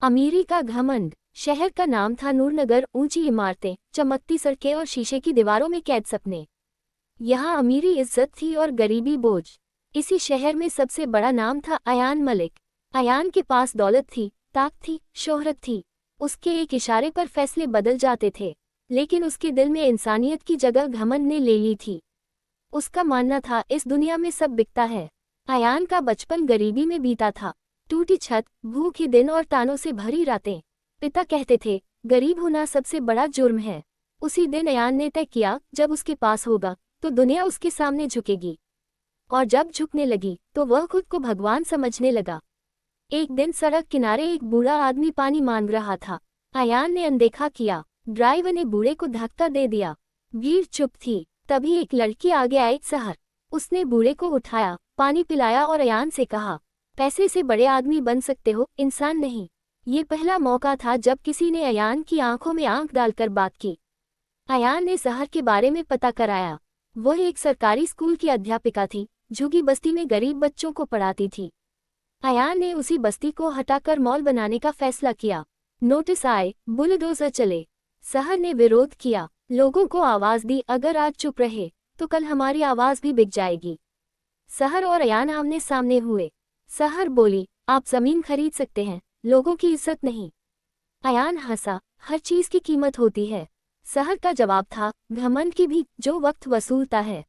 अमीरी का घमंड। शहर का नाम था नूरनगर। ऊंची इमारतें, चमकती सड़कें और शीशे की दीवारों में कैद सपने। यहाँ अमीरी इज्जत थी और गरीबी बोझ। इसी शहर में सबसे बड़ा नाम था अयान मलिक। अयान के पास दौलत थी, ताकत थी, शोहरत थी। उसके एक इशारे पर फैसले बदल जाते थे, लेकिन उसके दिल में इंसानियत की जगह घमंड ने ले ली थी। उसका मानना था इस दुनिया में सब बिकता है। अयान का बचपन गरीबी में बीता था। टूटी छत, भूखे दिन और तानों से भरी रातें। पिता कहते थे, गरीब होना सबसे बड़ा जुर्म है। उसी दिन अयान ने तय किया, जब उसके पास होगा तो दुनिया उसके सामने झुकेगी। और जब झुकने लगी तो वह खुद को भगवान समझने लगा। एक दिन सड़क किनारे एक बूढ़ा आदमी पानी मांग रहा था। अयान ने अनदेखा किया। ड्राइवर ने बूढ़े को धक्का दे दिया। भीड़ चुप थी। तभी एक लड़की आगे आई। सहर। उसने बूढ़े को उठाया, पानी पिलाया और अयान से कहा, पैसे से बड़े आदमी बन सकते हो, इंसान नहीं। ये पहला मौका था जब किसी ने अयान की आंखों में आंख डालकर बात की। अयान ने सहर के बारे में पता कराया। वह एक सरकारी स्कूल की अध्यापिका थी, झुग्गी बस्ती में गरीब बच्चों को पढ़ाती थी। अयान ने उसी बस्ती को हटाकर मॉल बनाने का फैसला किया। नोटिस आए, बुलडोजर चले। सहर ने विरोध किया, लोगों को आवाज दी, अगर आज चुप रहे तो कल हमारी आवाज भी बिक जाएगी। सहर और अयान आमने सामने हुए। सहर बोली, आप जमीन खरीद सकते हैं, लोगों की इज्जत नहीं। अयान हंसा, हर चीज की कीमत होती है। सहर का जवाब था, घमंड की भी, जो वक्त वसूलता है।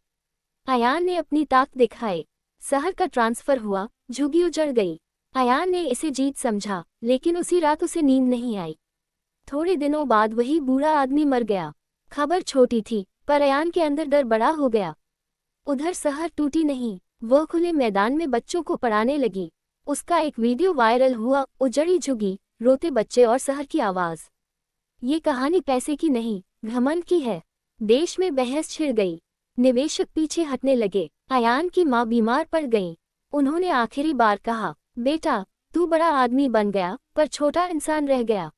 अयान ने अपनी ताकत दिखाई। सहर का ट्रांसफर हुआ, झुग्गी उजड़ गई। अयान ने इसे जीत समझा, लेकिन उसी रात उसे नींद नहीं आई। थोड़े दिनों बाद वही बूढ़ा आदमी मर गया। खबर छोटी थी, पर अयान के अंदर डर बड़ा हो गया। उधर सहर टूटी नहीं, वह खुले मैदान में बच्चों को पढ़ाने लगी। उसका एक वीडियो वायरल हुआ, उजड़ी झुग्गी, रोते बच्चे और सहर की आवाज। ये कहानी पैसे की नहीं, घमंड की है। देश में बहस छिड़ गई। निवेशक पीछे हटने लगे। अयान की माँ बीमार पड़ गईं। उन्होंने आखिरी बार कहा, बेटा, तू बड़ा आदमी बन गया पर छोटा इंसान रह गया।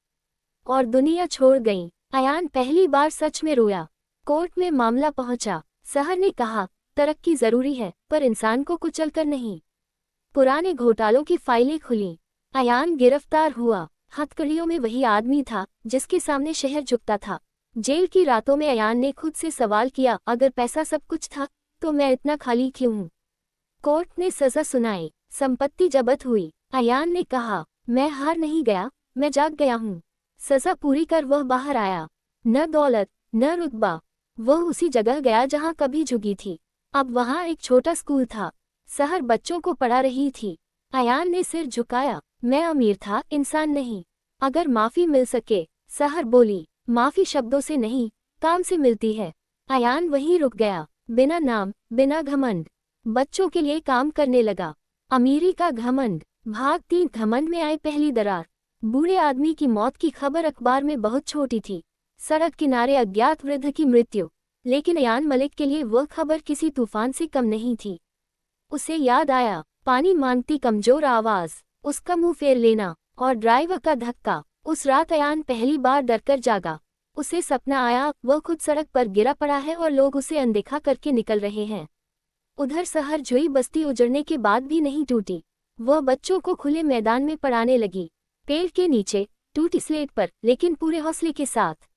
और दुनिया छोड़ गई। अयान पहली बार सच में रोया। कोर्ट में मामला पहुंचा। सहर ने कहा, तरक्की जरूरी है, पर इंसान को कुचलकर नहीं। पुराने घोटालों की फाइलें खुलीं। अयान गिरफ्तार हुआ। हथकड़ियों में वही आदमी था जिसके सामने शहर झुकता था। जेल की रातों में अयान ने खुद से सवाल किया, अगर पैसा सब कुछ था तो मैं इतना खाली क्यों हूँ। कोर्ट ने सजा सुनाई, संपत्ति जब्त हुई। अयान ने कहा, मैं हार नहीं गया, मैं जाग गया हूँ। सजा पूरी कर वह बाहर आया। न दौलत, न रुतबा। वह उसी जगह गया जहाँ कभी झुकी थी। अब वहाँ एक छोटा स्कूल था। सहर बच्चों को पढ़ा रही थी। अयान ने सिर झुकाया, मैं अमीर था, इंसान नहीं। अगर माफी मिल सके। सहर बोली, माफी शब्दों से नहीं, काम से मिलती है। अयान वहीं रुक गया, बिना नाम, बिना घमंड। बच्चों के लिए काम करने लगा। अमीरी का घमंड। भाग 3। घमंड में आई पहली दरार। बूढ़े आदमी की मौत की खबर अखबार में बहुत छोटी थी। सड़क किनारे अज्ञात वृद्ध की मृत्यु। लेकिन अयान मलिक के लिए वह खबर किसी तूफान से कम नहीं थी। उसे याद आया, पानी मांगती कमजोर आवाज, उसका मुंह फेर लेना और ड्राइवर का धक्का। उस रात अयान पहली बार डरकर जागा। उसे सपना आया, वह खुद सड़क पर गिरा पड़ा है और लोग उसे अनदेखा करके निकल रहे हैं। उधर सहर झुई बस्ती उजड़ने के बाद भी नहीं टूटी। वह बच्चों को खुले मैदान में पढ़ाने लगी, पेड़ के नीचे, टूटी स्लेट पर, लेकिन पूरे हौसले के साथ।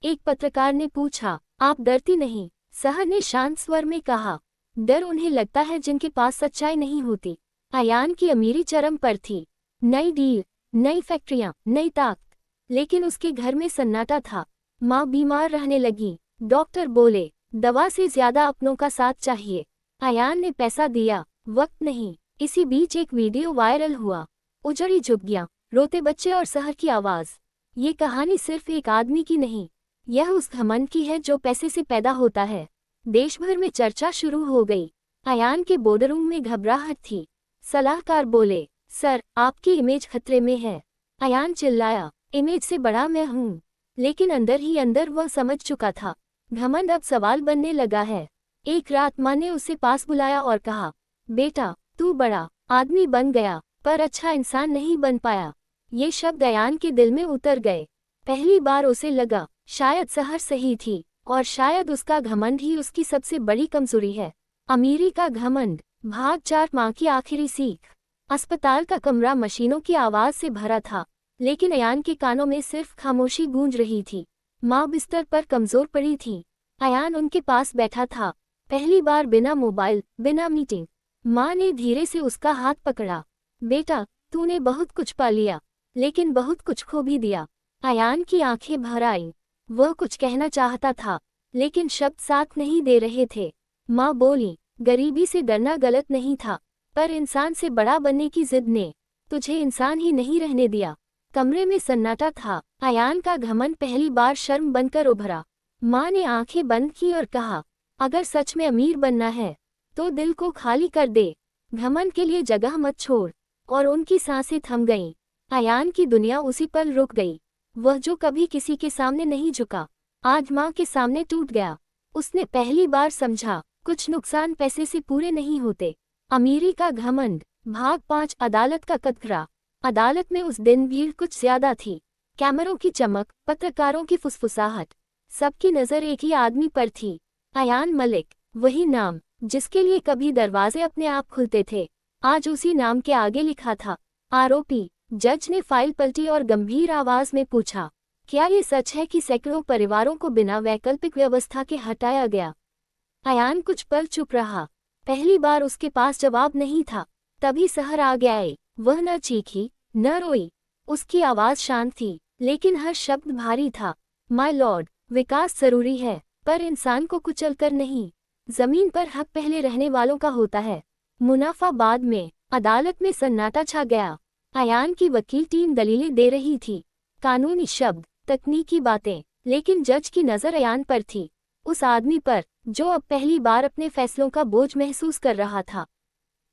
एक पत्रकार ने पूछा, आप डरती नहीं? सहर ने शांत स्वर में कहा, डर उन्हें लगता है जिनके पास सच्चाई नहीं होती। अयान की अमीरी चरम पर थी। नई डील, नई फैक्ट्रियां, नई ताकत, लेकिन उसके घर में सन्नाटा था। माँ बीमार रहने लगी। डॉक्टर बोले, दवा से ज्यादा अपनों का साथ चाहिए। अयान ने पैसा दिया, वक्त नहीं। इसी बीच एक वीडियो वायरल हुआ, उजड़ी झुग्गियां, रोते बच्चे और सहर की आवाज। ये कहानी सिर्फ एक आदमी की नहीं, यह उस घमंड की है जो पैसे से पैदा होता है। देश भर में चर्चा शुरू हो गई। अयान के बोर्डरूम में घबराहट थी। सलाहकार बोले, सर, आपकी इमेज खतरे में है। अयान चिल्लाया, इमेज से बड़ा मैं हूँ। लेकिन अंदर ही अंदर वह समझ चुका था, घमंड अब सवाल बनने लगा है। एक रात माँ ने उसे पास बुलाया और कहा, बेटा, तू बड़ा आदमी बन गया, पर अच्छा इंसान नहीं बन पाया। ये शब्द अयान के दिल में उतर गए। पहली बार उसे लगा, शायद सहर सही थी, और शायद उसका घमंड ही उसकी सबसे बड़ी कमजोरी है। अमीरी का घमंड। भाग 4। माँ की आखिरी सीख। अस्पताल का कमरा मशीनों की आवाज से भरा था, लेकिन अयान के कानों में सिर्फ खामोशी गूंज रही थी। माँ बिस्तर पर कमजोर पड़ी थी। अयान उनके पास बैठा था, पहली बार बिना मोबाइल, बिना मीटिंग। माँ ने धीरे से उसका हाथ पकड़ा। बेटा, तूने बहुत कुछ पा लिया, लेकिन बहुत कुछ खो भी दिया। अयान की आंखें भर आईं। वह कुछ कहना चाहता था, लेकिन शब्द साथ नहीं दे रहे थे। माँ बोली, गरीबी से डरना गलत नहीं था, पर इंसान से बड़ा बनने की जिद ने तुझे इंसान ही नहीं रहने दिया। कमरे में सन्नाटा था। अयान का घमंड पहली बार शर्म बनकर उभरा। माँ ने आंखें बंद की और कहा, अगर सच में अमीर बनना है तो दिल को खाली कर दे, घमंड के लिए जगह मत छोड़। और उनकी सांसें थम गईं। अयान की दुनिया उसी पल रुक गई। वह जो कभी किसी के सामने नहीं झुका, आज माँ के सामने टूट गया। उसने पहली बार समझा, कुछ नुकसान पैसे से पूरे नहीं होते। अमीरी का घमंड। भाग 5। अदालत का कटघरा। अदालत में उस दिन भीड़ कुछ ज्यादा थी। कैमरों की चमक, पत्रकारों की फुसफुसाहट, सबकी नजर एक ही आदमी पर थी। अयान मलिक, वही नाम जिसके लिए कभी दरवाजे अपने आप खुलते थे, आज उसी नाम के आगे लिखा था, आरोपी। जज ने फाइल पलटी और गंभीर आवाज में पूछा, क्या ये सच है कि सैकड़ों परिवारों को बिना वैकल्पिक व्यवस्था के हटाया गया? अयान कुछ पल चुप रहा। पहली बार उसके पास जवाब नहीं था। तभी सहर आ गया। वह न चीखी, न रोई। उसकी आवाज शांत थी, लेकिन हर शब्द भारी था। माय लॉर्ड, विकास जरूरी है, पर इंसान को कुचलकर नहीं। जमीन पर हक पहले रहने वालों का होता है, मुनाफा बाद में। अदालत में सन्नाटा छा गया। अयान की वकील टीम दलीलें दे रही थी, कानूनी शब्द, तकनीकी बातें, लेकिन जज की नजर अयान पर थी, उस आदमी पर जो अब पहली बार अपने फैसलों का बोझ महसूस कर रहा था।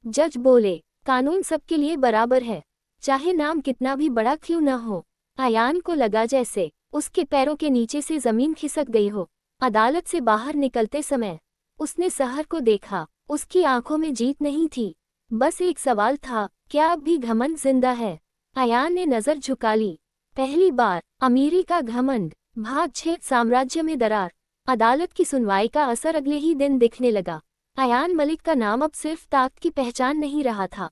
जज बोले, कानून सबके लिए बराबर है, चाहे नाम कितना भी बड़ा क्यों न हो। अयान को लगा जैसे उसके पैरों के नीचे से जमीन खिसक गई हो। अदालत से बाहर निकलते समय उसने सहर को देखा। उसकी आंखों में जीत नहीं थी, बस एक सवाल था, क्या अब भी घमंड जिंदा है? अयान ने नजर झुका ली। पहली बार अमीरी का घमंड। भाग 6। साम्राज्य में दरार। अदालत की सुनवाई का असर अगले ही दिन दिखने लगा। अयान मलिक का नाम अब सिर्फ ताकत की पहचान नहीं रहा था,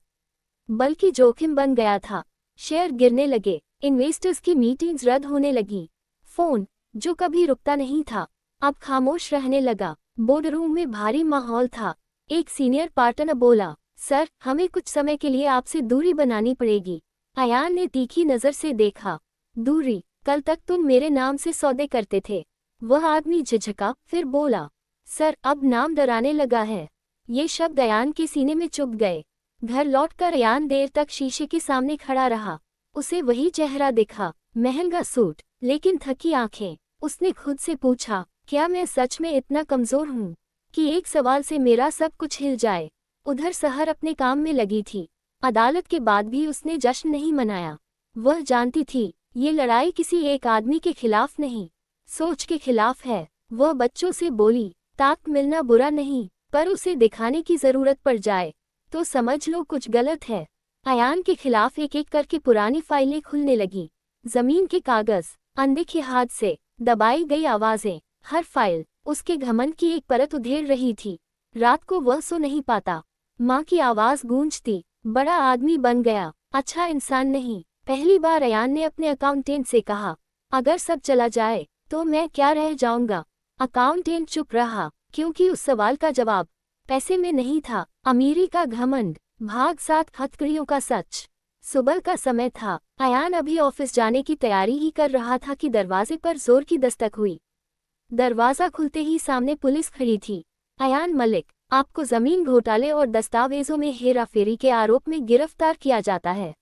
बल्कि जोखिम बन गया था। शेयर गिरने लगे, इन्वेस्टर्स की मीटिंग्स रद्द होने लगी। फोन, जो कभी रुकता नहीं था, अब खामोश रहने लगा। बोर्डरूम में भारी माहौल था। एक सीनियर पार्टनर बोला, सर, हमें कुछ समय के लिए आपसे दूरी बनानी पड़ेगी। अयान ने तीखी नजर से देखा। दूरी? कल तक तुम मेरे नाम से सौदे करते थे। वह आदमी झिझका, फिर बोला, सर, अब नाम डराने लगा है। ये शब्द अयान के सीने में चुभ गए। घर लौटकर अयान देर तक शीशे के सामने खड़ा रहा। उसे वही चेहरा दिखा, महंगा सूट, लेकिन थकी आंखें। उसने खुद से पूछा, क्या मैं सच में इतना कमजोर हूँ कि एक सवाल से मेरा सब कुछ हिल जाए? उधर सहर अपने काम में लगी थी। अदालत के बाद भी उसने जश्न नहीं मनाया। वह जानती थी, ये लड़ाई किसी एक आदमी के खिलाफ नहीं, सोच के खिलाफ है। वह बच्चों से बोली, ताकत मिलना बुरा नहीं, पर उसे दिखाने की जरूरत पड़ जाए तो समझ लो कुछ गलत है। अयान के खिलाफ एक एक करके पुरानी फाइलें खुलने लगी। जमीन के कागज, अनदेखे हाथ से दबाई गई आवाजें, हर फाइल उसके घमंड की एक परत उधेड़ रही थी। रात को वह सो नहीं पाता। माँ की आवाज गूंजती, बड़ा आदमी बन गया, अच्छा इंसान नहीं। पहली बार अयान ने अपने अकाउंटेंट से कहा, अगर सब चला जाए तो मैं क्या रह जाऊंगा? अकाउंटेंट चुप रहा, क्योंकि उस सवाल का जवाब पैसे में नहीं था। अमीरी का घमंड। भाग 7। हथकड़ियों का सच। सुबह का समय था। अयान अभी ऑफिस जाने की तैयारी ही कर रहा था कि दरवाजे पर जोर की दस्तक हुई। दरवाजा खुलते ही सामने पुलिस खड़ी थी। अयान मलिक, आपको जमीन घोटाले और दस्तावेजों में हेराफेरी के आरोप में गिरफ्तार किया जाता है।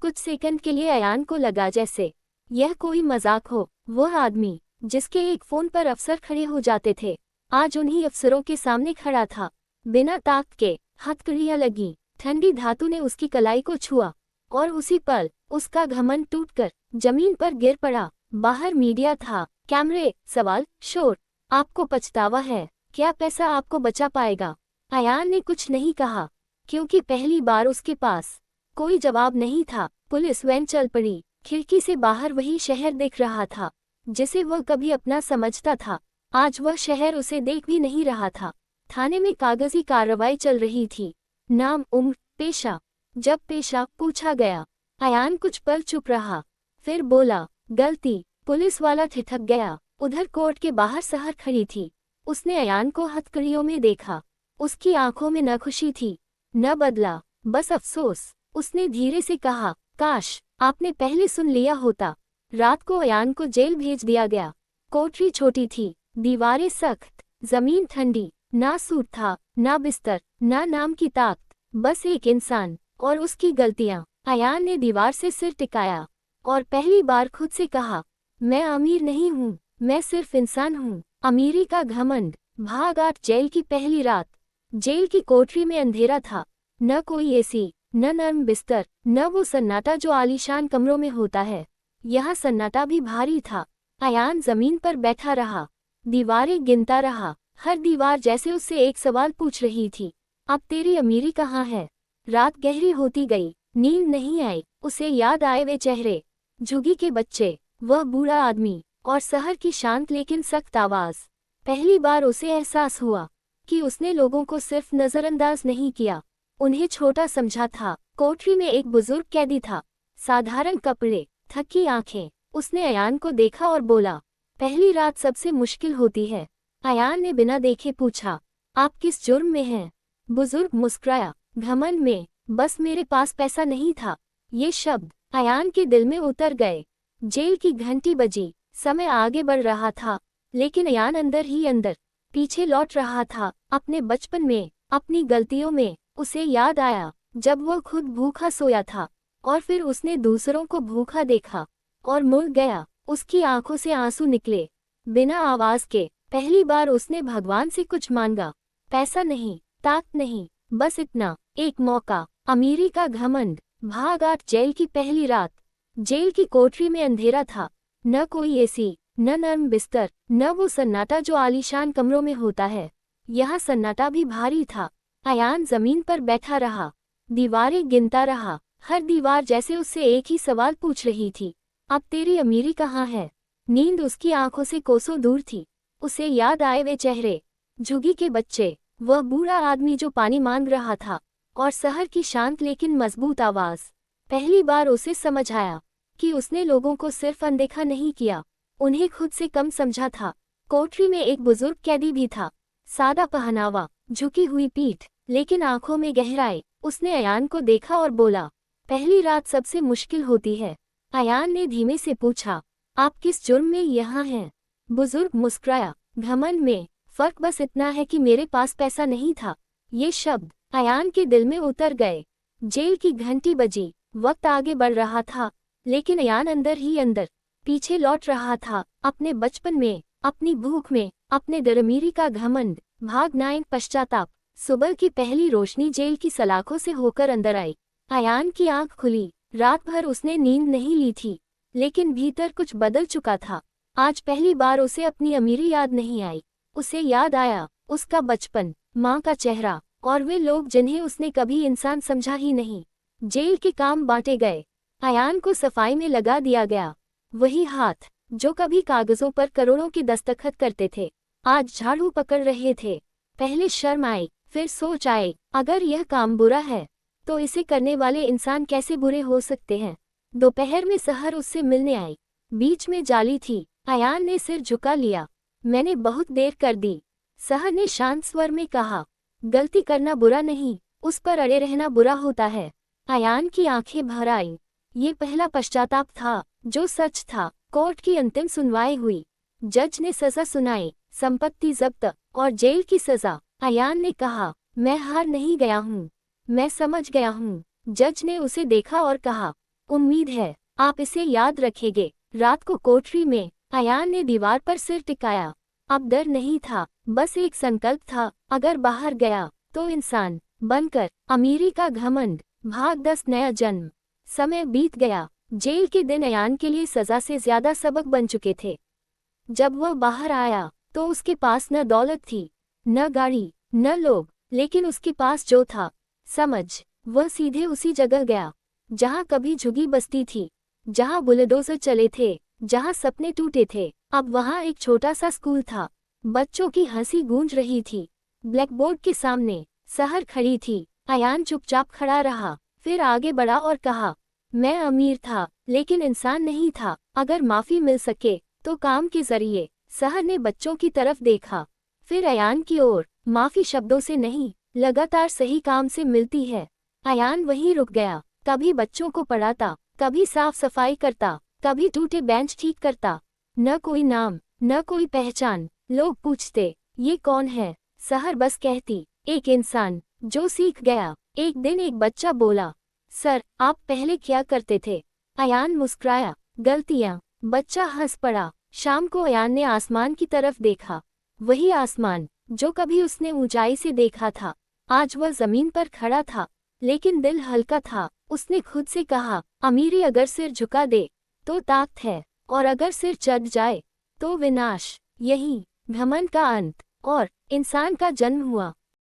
कुछ सेकंड के लिए अयान को लगा जैसे यह कोई मजाक हो। वह आदमी जिसके एक फोन पर अफसर खड़े हो जाते थे, आज उन्हीं अफसरों के सामने खड़ा था। बिना ताक के हथकड़ियां लगी, ठंडी धातु ने उसकी कलाई को छुआ, और उसी पल उसका घमंड टूटकर जमीन पर गिर पड़ा। बाहर मीडिया था, कैमरे, सवाल, शोर। आपको पछतावा है? क्या पैसा आपको बचा पाएगा? अयान ने कुछ नहीं कहा, क्योंकि पहली बार उसके पास कोई जवाब नहीं था। पुलिस वैन चल पड़ी। खिड़की से बाहर वही शहर दिख रहा था जिसे वह कभी अपना समझता था। आज वह शहर उसे देख भी नहीं रहा था। थाने में कागजी कार्रवाई चल रही थी। नाम, उम्र, पेशा। जब पेशा पूछा गया, अयान कुछ पल चुप रहा। फिर बोला, गलती। पुलिस वाला ठिठक गया। उधर कोर्ट के बाहर सहर खड़ी थी। उसने अयान को हथकड़ियों में देखा। उसकी आंखों में न खुशी थी, न बदला, बस अफसोस। उसने धीरे से कहा, काश आपने पहले सुन लिया होता। रात को अयान को जेल भेज दिया गया। कोठरी छोटी थी, दीवारें सख्त, जमीन ठंडी, ना सूट था, ना बिस्तर, ना नाम की ताकत, बस एक इंसान और उसकी गलतियां। अयान ने दीवार से सिर टिकाया और पहली बार खुद से कहा, मैं अमीर नहीं हूँ, मैं सिर्फ इंसान हूँ। अमीरी का घमंड। भाग 8। जेल की पहली रात। जेल की कोठरी में अंधेरा था। न कोई एसी, न नर्म बिस्तर, न वो सन्नाटा जो आलीशान कमरों में होता है। यह सन्नाटा भी भारी था। अयान जमीन पर बैठा रहा, दीवारें गिनता रहा। हर दीवार जैसे उससे एक सवाल पूछ रही थी, अब तेरी अमीरी कहाँ है। रात गहरी होती गई, नींद नहीं आई। उसे याद आए वे चेहरे, झुगी के बच्चे, वह बूढ़ा आदमी और शहर की शांत लेकिन सख्त आवाज। पहली बार उसे एहसास हुआ कि उसने लोगों को सिर्फ नजरअंदाज नहीं किया, उन्हें छोटा समझा था। कोठरी में एक बुजुर्ग कैदी था, साधारण कपड़े, थकी आंखें। उसने अयान को देखा और बोला, पहली रात सबसे मुश्किल होती है। अयान ने बिना देखे पूछा, आप किस जुर्म में हैं? बुजुर्ग मुस्कुराया, घमंड में, बस मेरे पास पैसा नहीं था। ये शब्द अयान के दिल में उतर गए। जेल की घंटी बजी, समय आगे बढ़ रहा था, लेकिन अयान अंदर ही अंदर पीछे लौट रहा था, अपने बचपन में, अपनी गलतियों में। उसे याद आया जब वह खुद भूखा सोया था और फिर उसने दूसरों को भूखा देखा और मुड़ गया। उसकी आंखों से आंसू निकले, बिना आवाज के। पहली बार उसने भगवान से कुछ मांगा, पैसा नहीं, ताकत नहीं, बस इतना, एक मौका। अमीरी का घमंड। भाग 8। जेल की पहली रात। जेल की कोठरी में अंधेरा था, न कोई एसी, न नर्म बिस्तर, न वो सन्नाटा जो आलीशान कमरों में होता है। यह सन्नाटा भी भारी था। अयान जमीन पर बैठा रहा, दीवारें गिनता रहा। हर दीवार जैसे उससे एक ही सवाल पूछ रही थी, अब तेरी अमीरी कहाँ है। नींद उसकी आंखों से कोसों दूर थी। उसे याद आए वे चेहरे, झुगी के बच्चे, वह बूढ़ा आदमी जो पानी मांग रहा था और शहर की शांत लेकिन मजबूत आवाज। पहली बार उसे समझ आया कि उसने लोगों को सिर्फ अनदेखा नहीं किया, उन्हें खुद से कम समझा था। कोठरी में एक बुजुर्ग कैदी भी था, सादा पहनावा, झुकी हुई पीठ, लेकिन आंखों में गहराई। उसने अयान को देखा और बोला, पहली रात सबसे मुश्किल होती है। अयान ने धीमे से पूछा, आप किस जुर्म में यहाँ हैं? बुजुर्ग मुस्कुराया, घमंड में, फर्क बस इतना है कि मेरे पास पैसा नहीं था। ये शब्द अयान के दिल में उतर गए। जेल की घंटी बजी, वक्त आगे बढ़ रहा था, लेकिन अयान अंदर ही अंदर पीछे लौट रहा था, अपने बचपन में, अपनी भूख में, अपने दरअमीरी का घमंड। भाग 9। पश्चाताप। सुबह की पहली रोशनी जेल की सलाखों से होकर अंदर आई। अयान की आंख खुली। रात भर उसने नींद नहीं ली थी, लेकिन भीतर कुछ बदल चुका था। आज पहली बार उसे अपनी अमीरी याद नहीं आई। उसे याद आया उसका बचपन, माँ का चेहरा और वे लोग जिन्हें उसने कभी इंसान समझा ही नहीं। जेल के काम बांटे गए। अयान को सफाई में लगा दिया गया। वही हाथ जो कभी कागजों पर करोड़ों की दस्तखत करते थे, आज झाड़ू पकड़ रहे थे। पहले शर्म आई, फिर सोच आई, अगर यह काम बुरा है तो इसे करने वाले इंसान कैसे बुरे हो सकते हैं। दोपहर में सहर उससे मिलने आई। बीच में जाली थी। अयान ने सिर झुका लिया, मैंने बहुत देर कर दी। सहर ने शांत स्वर में कहा, गलती करना बुरा नहीं, उस पर अड़े रहना बुरा होता है। अयान की आंखें भर आईं। ये पहला पश्चाताप था जो सच था। कोर्ट की अंतिम सुनवाई हुई। जज ने सजा सुनाई, संपत्ति जब्त और जेल की सजा। अयान ने कहा, मैं हार नहीं गया हूँ, मैं समझ गया हूँ। जज ने उसे देखा और कहा, उम्मीद है आप इसे याद रखेंगे। रात को कोठरी में अयान ने दीवार पर सिर टिकाया। अब डर नहीं था, बस एक संकल्प था, अगर बाहर गया तो इंसान बनकर। अमीरी का घमंड। भाग 10। नया जन्म। समय बीत गया। जेल के दिन अयान के लिए सजा से ज्यादा सबक बन चुके थे। जब वह बाहर आया तो उसके पास न दौलत थी, न गाड़ी, न लोग, लेकिन उसके पास जो था, समझ। वह सीधे उसी जगह गया जहां कभी झुगी बस्ती थी, जहां बुलडोजर चले थे, जहां सपने टूटे थे। अब वहां एक छोटा सा स्कूल था। बच्चों की हंसी गूंज रही थी। ब्लैकबोर्ड के सामने सहर खड़ी थी। अयान चुपचाप खड़ा रहा, फिर आगे बढ़ा और कहा, मैं अमीर था, लेकिन इंसान नहीं था। अगर माफी मिल सके तो काम के जरिए। सहर ने बच्चों की तरफ देखा, फिर अयान की ओर। माफी शब्दों से नहीं, लगातार सही काम से मिलती है। अयान वहीं रुक गया। कभी बच्चों को पढ़ाता, कभी साफ सफाई करता, कभी टूटे बेंच ठीक करता। न कोई नाम, न कोई पहचान। लोग पूछते, ये कौन है? सहर बस कहती, एक इंसान जो सीख गया। एक दिन एक बच्चा बोला, सर, आप पहले क्या करते थे? अयान मुस्कुराया, गलतियां। बच्चा हंस पड़ा। शाम को अयान ने आसमान की तरफ देखा। वही आसमान जो कभी उसने ऊंचाई से देखा था। आज वह जमीन पर खड़ा था, लेकिन दिल हल्का था। उसने खुद से कहा, अमीरी अगर सिर झुका दे तो ताकत है, और अगर सिर चढ़ जाए तो विनाश। यही घमंड का अंत और इंसान का जन्म हुआ।